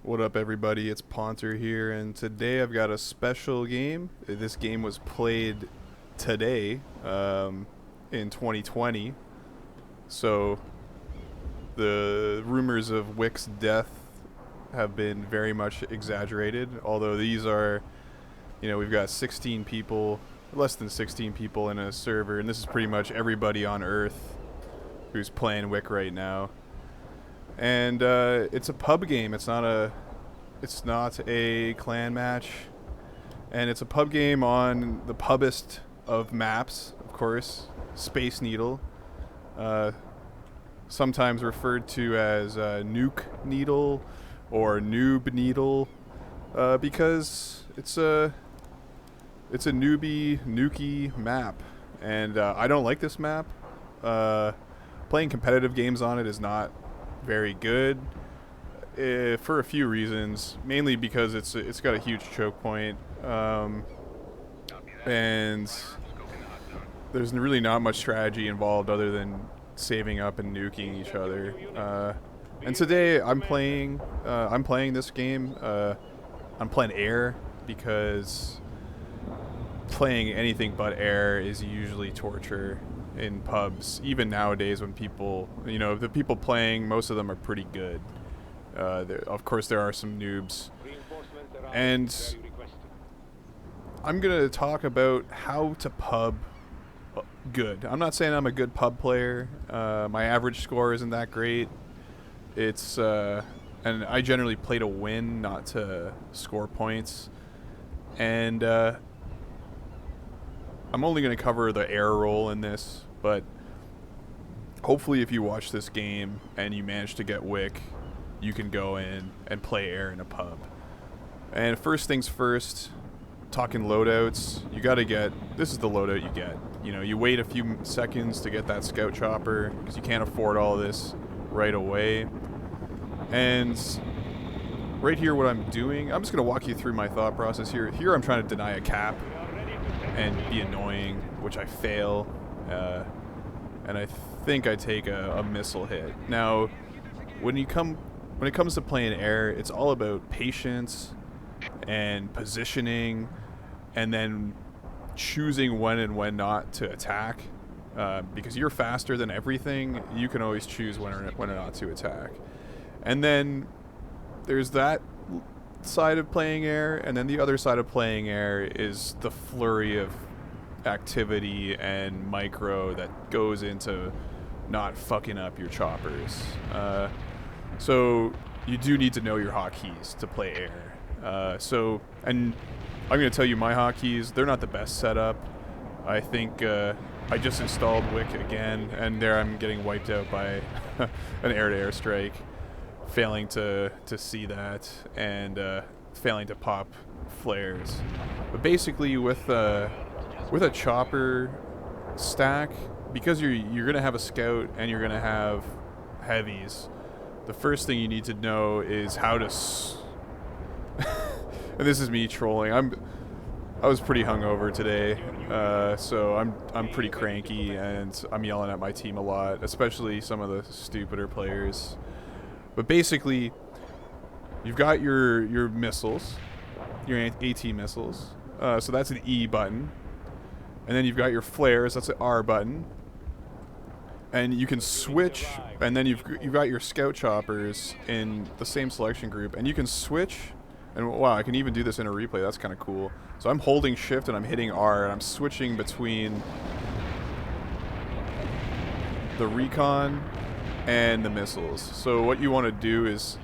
What up, everybody? It's Ponter here, and today I've got a special game. This game was played today, in 2020. So the rumors of Wick's death have been very much exaggerated. Although these are, we've got 16 people, less than 16 people in a server, and this is pretty much everybody on Earth who's playing Wick right now. And it's a pub game. It's not a clan match, and it's a pub game on the pubest of maps, of course, Spaceneedle, sometimes referred to as Nuke Needle or Noob Needle, because it's a newbie nukey map, and I don't like this map. Playing competitive games on it is not very good, for a few reasons. Mainly because it's got a huge choke point, and there's really not much strategy involved other than saving up and nuking each other. And today I'm playing this game. I'm playing air because playing anything but air is usually torture in pubs, even nowadays when the people playing, most of them are pretty good. Of course, there are some noobs. And I'm going to talk about how to pub good. I'm not saying I'm a good pub player. My average score isn't that great. And I generally play to win, not to score points. And I'm only going to cover the air role in this, but hopefully if you watch this game and you manage to get Wick, you can go in and play air in a pub. And first things first, talking loadouts, this is the loadout you get. You wait a few seconds to get that scout chopper because you can't afford all of this right away. And right here, what I'm doing, I'm just going to walk you through my thought process here. Here I'm trying to deny a cap and be annoying, which I fail, and I think I take a missile hit. Now, when it comes to playing air, it's all about patience and positioning, and then choosing when and when not to attack. Because you're faster than everything, you can always choose when or not to attack. And then there's that side of playing air, and then the other side of playing air is the flurry of activity and micro that goes into not fucking up your choppers. So you do need to know your hotkeys to play air. And I'm going to tell you my hotkeys, they're not the best setup. I think I just installed Wick again, and there I'm getting wiped out by an air-to-air strike, failing to see that, and failing to pop flares. But basically with a chopper stack, because you're going to have a scout and you're going to have heavies, the first thing you need to know is how to and this is me trolling. I was pretty hungover today, so I'm pretty cranky, and I'm yelling at my team a lot, especially some of the stupider players. But basically, you've got your missiles, your AT missiles, so that's an E button, and then you've got your flares, that's an R button, and you can switch, and then you've got your scout choppers in the same selection group, and you can switch. And wow, I can even do this in a replay. That's kind of cool. So I'm holding shift and I'm hitting R, and I'm switching between the recon and the missiles. So what you want to do is,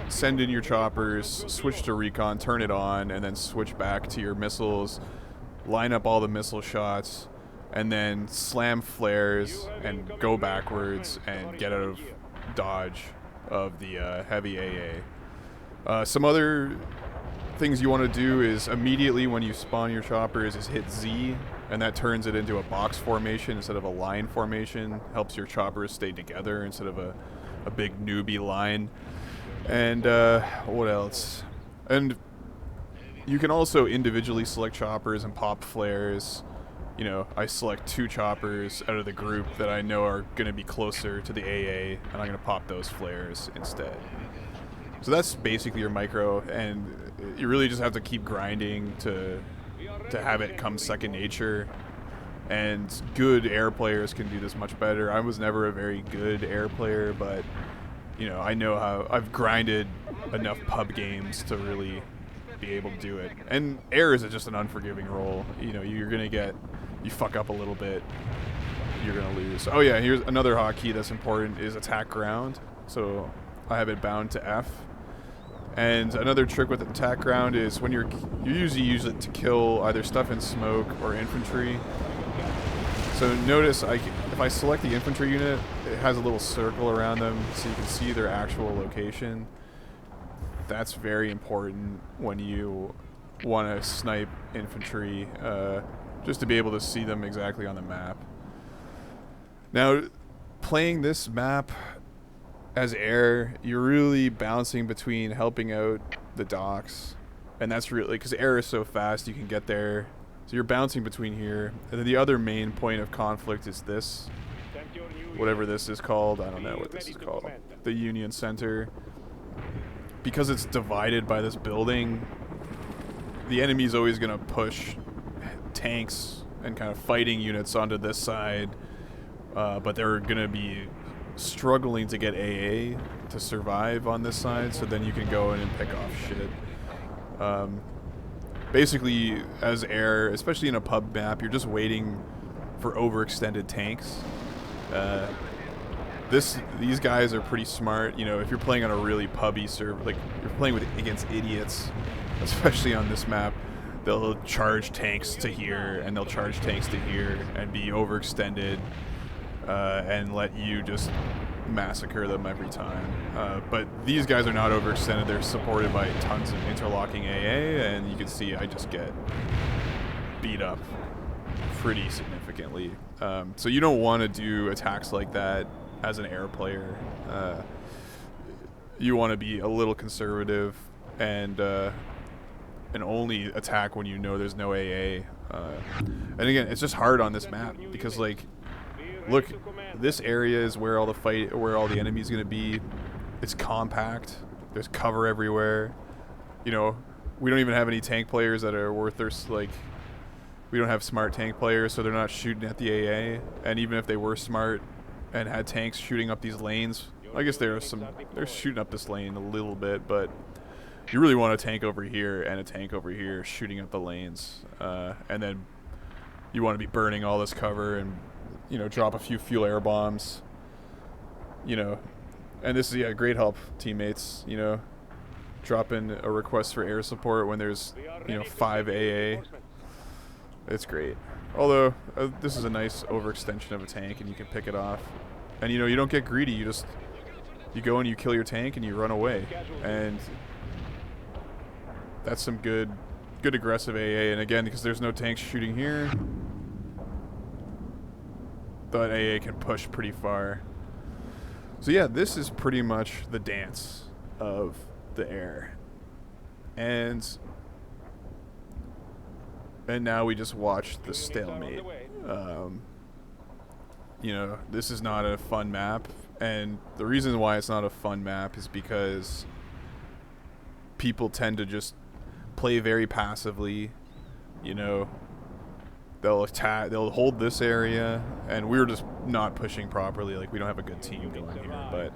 send in your choppers, switch to recon, turn it on, and then switch back to your missiles, line up all the missile shots, and then slam flares and go backwards and get out of dodge of the heavy AA. Some other things you want to do is immediately when you spawn your choppers is hit Z, and that turns it into a box formation instead of a line formation. Helps your choppers stay together instead of a big newbie line. And what else? And you can also individually select choppers and pop flares you know, I select 2 choppers out of the group that I know are going to be closer to the AA, and I'm going to pop those flares instead. So that's basically your micro, and you really just have to keep grinding to have it come second nature. And good air players can do this much better. I was never a very good air player, but you know, I know how I've grinded enough pub games to really be able to do it. And air is just an unforgiving role. You know, you're gonna get, you fuck up a little bit, you're gonna lose. Oh yeah, here's another hotkey that's important is attack ground. So I have it bound to F. And another trick with attack ground is when you usually use it to kill either stuff in smoke or infantry. So notice if I select the infantry unit, it has a little circle around them so you can see their actual location. That's very important when you want to snipe infantry, just to be able to see them exactly on the map. Now, playing this map as air, you're really bouncing between helping out the docks, and that's really, because air is so fast, you can get there. So you're bouncing between here, and then the other main point of conflict is this, whatever this is called. I don't know what this is called. The Union Center. Because it's divided by this building, the enemy's always going to push tanks and kind of fighting units onto this side, but they're going to be struggling to get AA to survive on this side, so then you can go in and pick off shit. Basically, as air, especially in a pub map, you're just waiting for overextended tanks. These guys are pretty smart. You know, if you're playing on a really pubby server, like you're playing against idiots, especially on this map, they'll charge tanks to here and they'll charge tanks to here and be overextended, and let you just massacre them every time. But these guys are not overextended. They're supported by tons of interlocking AA, and you can see I just get beat up pretty significantly. So you don't want to do attacks like that as an air player. You want to be a little conservative and only attack when you know there's no AA. And again, it's just hard on this map because, like, look, this area is where all the enemy's gonna be. It's compact. There's cover everywhere. You know, we don't even have any tank players that are worth their, like, we don't have smart tank players, so they're not shooting at the AA. And even if they were smart and had tanks shooting up these lanes, I guess they're shooting up this lane a little bit, but you really want a tank over here and a tank over here shooting up the lanes, and then you want to be burning all this cover and, you know, drop a few fuel air bombs, you know. And this is, yeah, great help, teammates, you know. Drop in a request for air support when there's, you know, 5 AA. It's great. Although, this is a nice overextension of a tank and you can pick it off. And, you know, you don't get greedy. You go and you kill your tank and you run away. And that's some good aggressive AA. And again, because there's no tanks shooting here, that AA can push pretty far. So yeah, this is pretty much the dance of the air. And now we just watched the Stalemate. You know, this is not a fun map, and the reason why it's not a fun map is because people tend to just play very passively. You know, they'll hold this area, and we're just not pushing properly. Like, we don't have a good team going here, but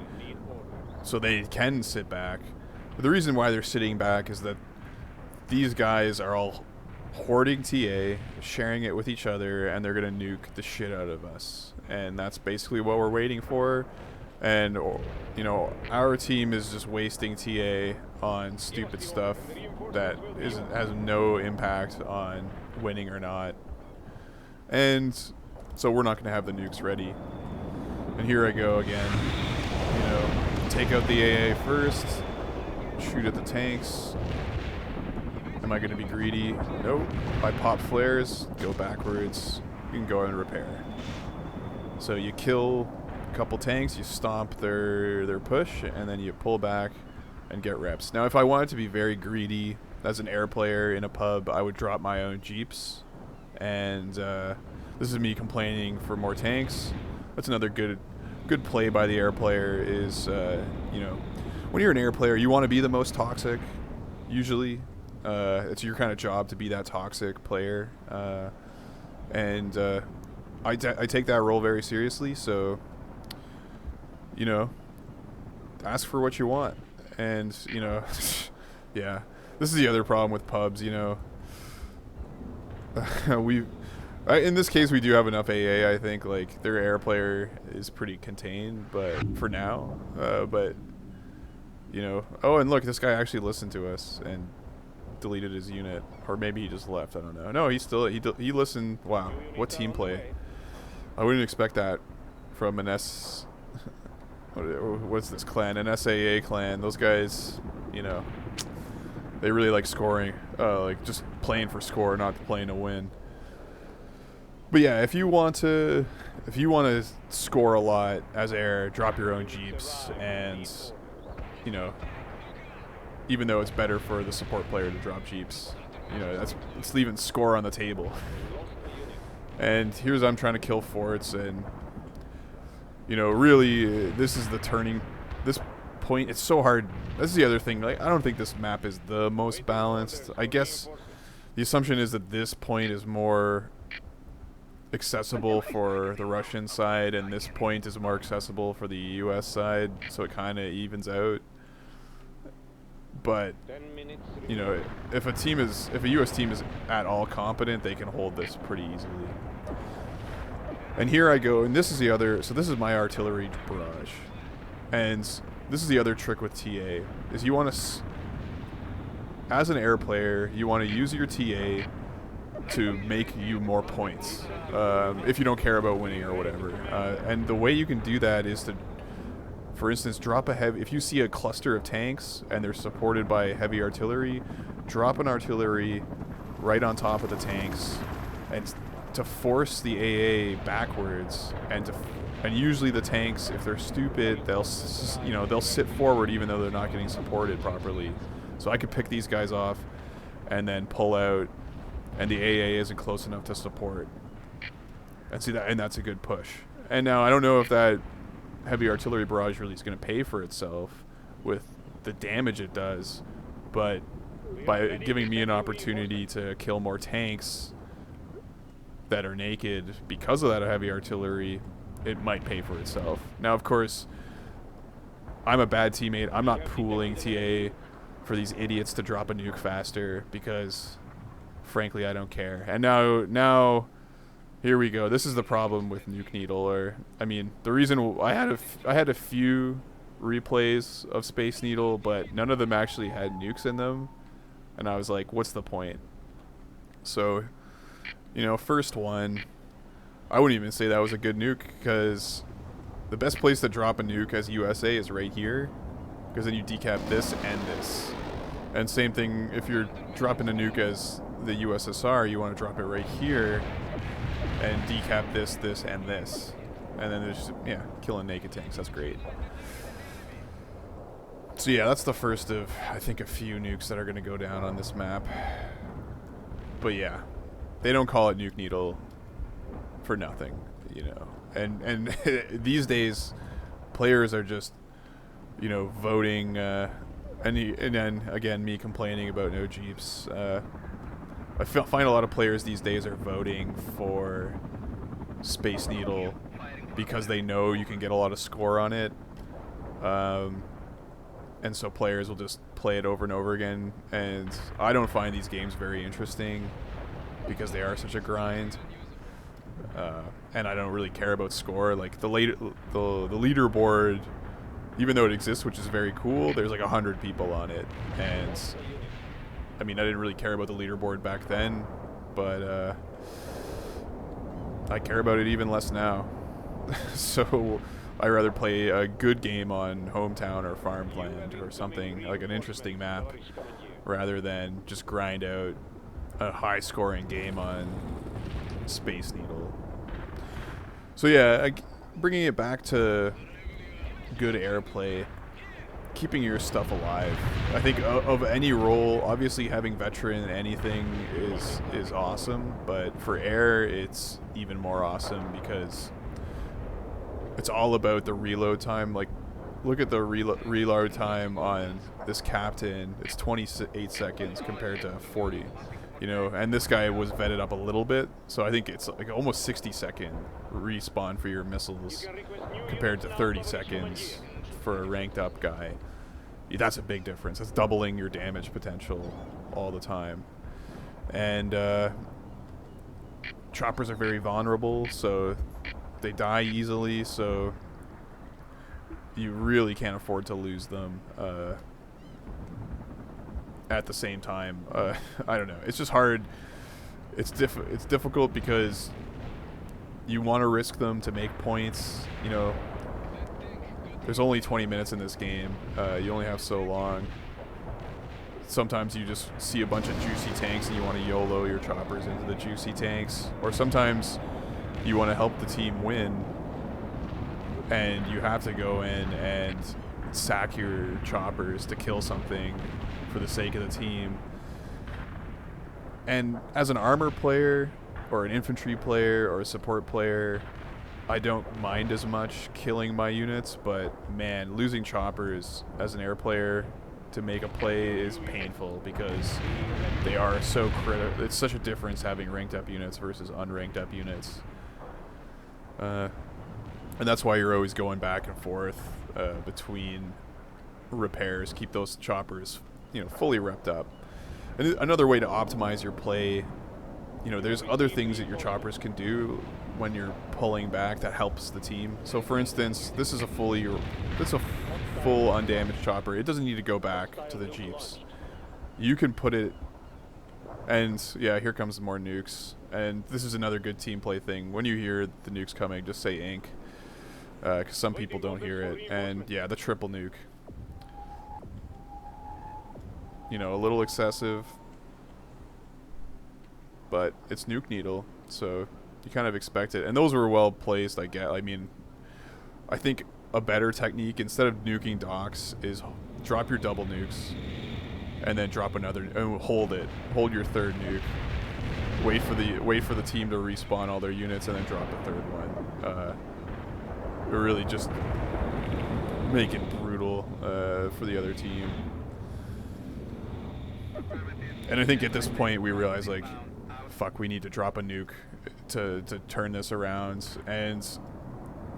so they can sit back. But the reason why they're sitting back is that these guys are all hoarding TA, sharing it with each other, and they're gonna nuke the shit out of us. And that's basically what we're waiting for. And, you know, our team is just wasting TA on stupid stuff that has no impact on winning or not. And so we're not gonna have the nukes ready. And here I go again. You know, take out the AA first, shoot at the tanks. Am I going to be greedy? Nope. I pop flares, go backwards, you can go and repair. So you kill a couple tanks, you stomp their push, and then you pull back and get reps. Now, if I wanted to be very greedy as an air player in a pub, I would drop my own jeeps And this is me complaining for more tanks. That's another good play by the air player is, you know, when you're an air player, you want to be the most toxic, usually. It's your kind of job to be that toxic player. And I take that role very seriously, so, you know, ask for what you want. And, you know, yeah, this is the other problem with pubs, you know. In this case, we do have enough AA, I think. Like, their air player is pretty contained, but for now. But, you know. Oh, and look, this guy actually listened to us and deleted his unit. Or maybe he just left, I don't know. No, he listened. Wow, what team play. I wouldn't expect that from an what's this clan? An SAA clan. Those guys, you know, they really like scoring. Like, just playing for score, not playing to win. But yeah, if you want to score a lot as air, drop your own jeeps, and, you know, even though it's better for the support player to drop jeeps, you know, it's leaving score on the table. And here's I'm trying to kill forts, and, you know, really, this is the turning. This point, it's so hard. This is the other thing. Like, I don't think this map is the most balanced. I guess the assumption is that this point is more accessible for the Russian side, and this point is more accessible for the US side, so it kind of evens out. But, you know, if a US team is at all competent, they can hold this pretty easily. And here I go, and this is the other, so this is my artillery barrage. And this is the other trick with TA, is you want to, as an air player, you want to use your TA to make you more points, if you don't care about winning or whatever. And the way you can do that is to, for instance, drop a heavy. If you see a cluster of tanks and they're supported by heavy artillery, drop an artillery right on top of the tanks, and to force the AA backwards. And usually the tanks, if they're stupid, they'll sit forward even though they're not getting supported properly. So I could pick these guys off and then pull out, and the AA isn't close enough to support. And see that, and that's a good push. And now I don't know if that heavy artillery barrage really is going to pay for itself with the damage it does, but by giving me an opportunity to kill more tanks that are naked because of that heavy artillery, it might pay for itself. Now, of course, I'm a bad teammate. I'm not pooling TA for these idiots to drop a nuke faster because, frankly, I don't care. And now here we go. This is the problem with Nukneedle. Or, I mean, the reason I had a few replays of Spaceneedle, but none of them actually had nukes in them, and I was like, what's the point? So, you know, first one, I wouldn't even say that was a good nuke, because the best place to drop a nuke as USA is right here, because then you decap this and this. And same thing, if you're dropping a nuke as the USSR, you want to drop it right here and decap this, this, and this. And then there's, yeah, killing naked tanks. That's great. So yeah, that's the first of, I think, a few nukes that are going to go down on this map. But yeah, they don't call it Nukneedle for nothing, you know. And these days, players are just, you know, voting, and then, again, me complaining about no Jeeps. I find a lot of players these days are voting for Spaceneedle because they know you can get a lot of score on it. And so players will just play it over and over again. And I don't find these games very interesting because they are such a grind. And I don't really care about score. Like, the leaderboard, even though it exists, which is very cool, there's like 100 people on it. And I mean, I didn't really care about the leaderboard back then, but I care about it even less now. So I'd rather play a good game on Hometown or Farmland or something, like an interesting map, rather than just grind out a high-scoring game on Spaceneedle. So yeah, bringing it back to good airplay, keeping your stuff alive. I think of any role, obviously having veteran in anything is awesome, but for air it's even more awesome because it's all about the reload time. Like, look at the reload time on this captain. It's 28 seconds compared to 40. You know, and this guy was vetted up a little bit, so I think it's like almost 60-second respawn for your missiles compared to 30 seconds for a ranked up guy. That's a big difference. That's doubling your damage potential all the time. And choppers are very vulnerable, so they die easily, so you really can't afford to lose them. At the same time, I don't know. It's just hard. It's difficult because you want to risk them to make points. You know, there's only 20 minutes in this game. You only have so long. Sometimes you just see a bunch of juicy tanks and you want to YOLO your choppers into the juicy tanks. Or sometimes you want to help the team win and you have to go in and sack your choppers to kill something for the sake of the team. And as an armor player or an infantry player or a support player, I don't mind as much killing my units, but man, losing choppers as an air player to make a play is painful because they are so critical. It's such a difference having ranked up units versus unranked up units. And that's why you're always going back and forth between repairs. Keep those choppers, you know, fully repped up. And another way to optimize your play, you know, there's other things that your choppers can do when you're pulling back that helps the team. So for instance, this is a full undamaged chopper. It doesn't need to go back to the jeeps. You can put it, and yeah, here comes more nukes. And this is another good team play thing. When you hear the nukes coming, just say ink, because some people don't hear it. And yeah, the triple nuke. You know, a little excessive, but it's Nuke Needle, so you kind of expect it. And those were well placed, I get. I mean, I think a better technique, instead of nuking docks, is drop your double nukes, and then drop another, and hold it. Hold your third nuke. Wait for the team to respawn all their units, and then drop the third one. Really just make it brutal for the other team. And I think at this point we realize, like, fuck, we need to drop a nuke to turn this around. And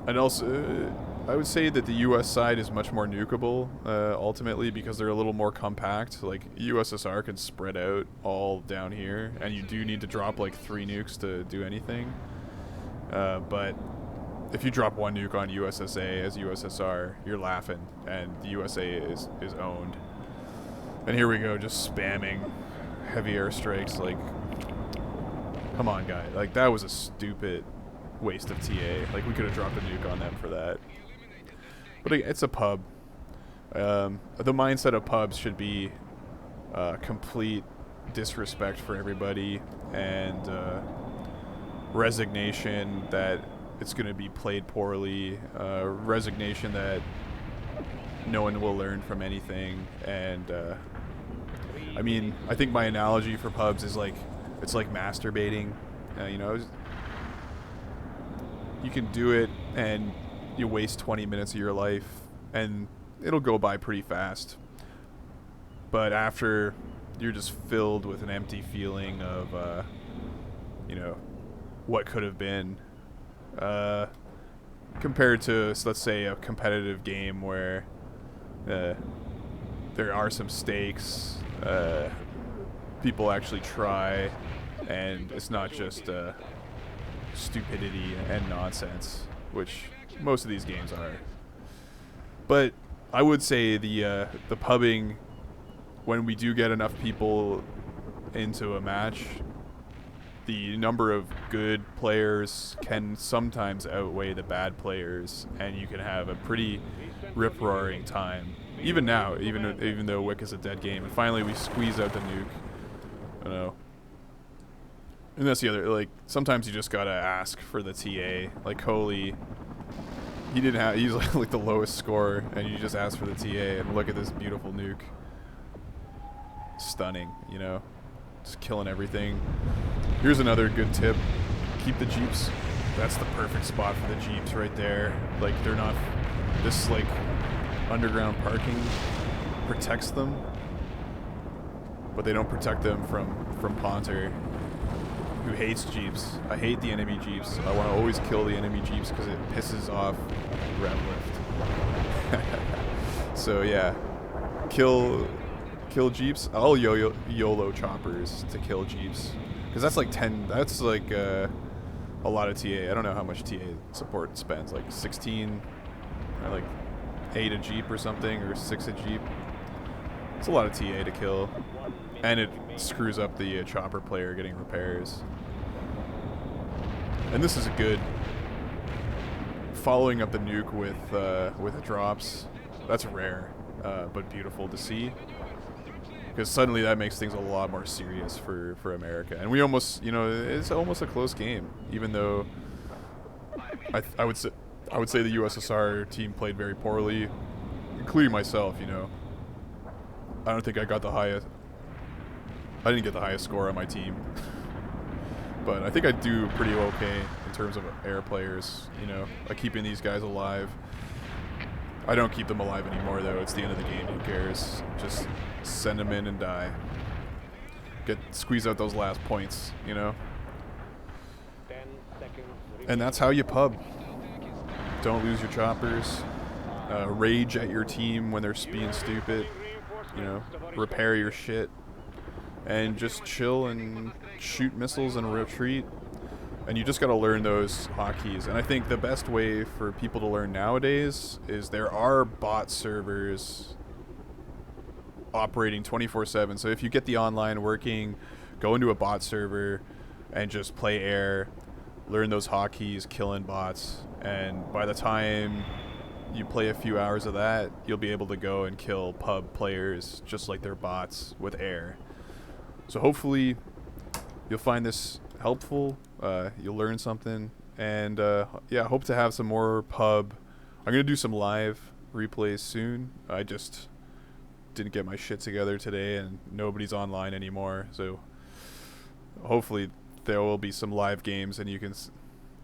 also, I would say that the U.S. side is much more nukeable, ultimately, because they're a little more compact. Like, USSR can spread out all down here, and you do need to drop, like, 3 nukes to do anything. But if you drop 1 nuke on USSA as USSR, you're laughing, and the USA is owned. And here we go, just spamming heavy airstrikes. Like, come on, guy. Like, that was a stupid waste of TA. Like, we could have dropped a nuke on them for that. But it's a pub. The mindset of pubs should be complete disrespect for everybody and resignation that it's going to be played poorly, resignation that no one will learn from anything. And I mean, I think my analogy for pubs is like, it's like masturbating. You know, you can do it and you waste 20 minutes of your life and it'll go by pretty fast. But after, you're just filled with an empty feeling of, you know, what could have been. Compared to, let's say, a competitive game where there are some stakes, people actually try, and it's not just stupidity and nonsense, which most of these games are. But I would say the pubbing, when we do get enough people into a match, the number of good players can sometimes outweigh the bad players, and you can have a pretty rip-roaring time. Even now, even though Wick is a dead game, and finally we squeeze out the nuke. I know. And that's the other, like, sometimes you just gotta ask for the TA. Like Coley, he didn't have. He's like the lowest score, and you just asked for the TA, and look at this beautiful nuke. Stunning, you know, just killing everything. Here's another good tip: keep the jeeps. That's the perfect spot for the jeeps right there. Like they're not. This like underground parking protects them, but they don't protect them from Ponter, who hates jeeps. I hate the enemy jeeps. I want to always kill the enemy jeeps because it pisses off rev lift. So yeah, kill jeeps. I'll YOLO choppers to kill jeeps, because that's like 10. That's like a lot of TA. I don't know how much TA support spends. Like 16, or like 8 a jeep or something, or 6 a jeep. It's a lot of TA to kill, and it screws up the chopper player getting repairs. And this is a good following up the nuke with the drops. That's rare, but beautiful to see, because suddenly that makes things a lot more serious for America. And we almost, you know, it's almost a close game, even though I would say the USSR team played very poorly, including myself. You know, I don't think I got the highest. I didn't get the highest score on my team, but I think I do pretty okay in terms of air players. You know, like keeping these guys alive. I don't keep them alive anymore, though. It's the end of the game. Who cares? Just send them in and die. Squeeze out those last points, you know? And that's how you pub. Don't lose your choppers. Rage at your team when they're being stupid. You know? Repair your shit. And just chill and shoot missiles and retreat. And you just got to learn those hotkeys. And I think the best way for people to learn nowadays is there are bot servers operating 24/7. So if you get the online working, go into a bot server and just play air, learn those hotkeys, killing bots. And by the time you play a few hours of that, you'll be able to go and kill pub players just like they're bots with air. So hopefully you'll find this helpful. You'll learn something, and yeah, hope to have some more pub. I'm gonna do some live replays soon. I just didn't get my shit together today, and nobody's online anymore, so hopefully there will be some live games, and you can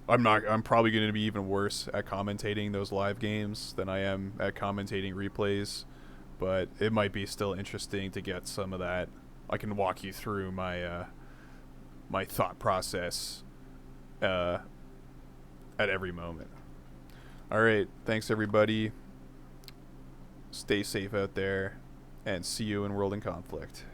I'm probably going to be even worse at commentating those live games than I am at commentating replays, but it might be still interesting to get some of that. I can walk you through my my thought process at every moment. All right, thanks everybody. Stay safe out there, and see you in World in Conflict.